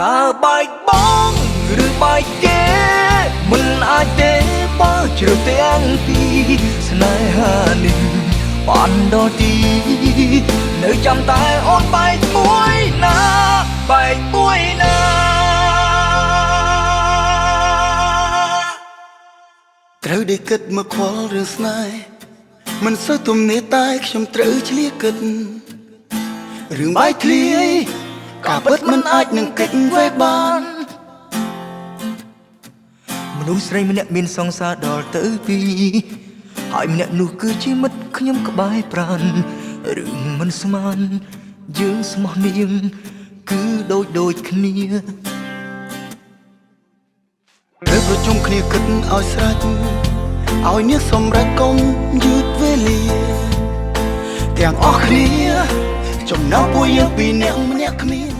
ตาใบบองหรือใบเก๋มันอาจเด้ป้าเจอเตียงปีสนายหาหนึ่งปานดอดีเนื้อจำตายอ่อนใบป่วยนาใบป่วยนาត្រូវได้គិតមកខ្វល់រឿងស្នេហ៍មិនសូវទំនេរតែខ្ញុំត្រូវឆ្លៀគិតរឿងបាយធ្លាយការពិតមិនអាចនឹងកិច្ចវេបានមនុស្សស្រីម្នាក់មានសង្សារដល់ទៅពីរហើយម្នាក់នោះគឺជាមិត្តខ្ញុំក្បែរប្រានរឿងមិនស្មានយើងស្មោះនាងគឺដូចគ្នាត្រូវប្រជុំគ្នាគិតឲ្យស្រេចឲ្យនាងសម្រេចកុំយឺតវេលាទាំងអស់គ្នាចំណោមពួកយើងពីរនាក់ម្នាក់គ្មាន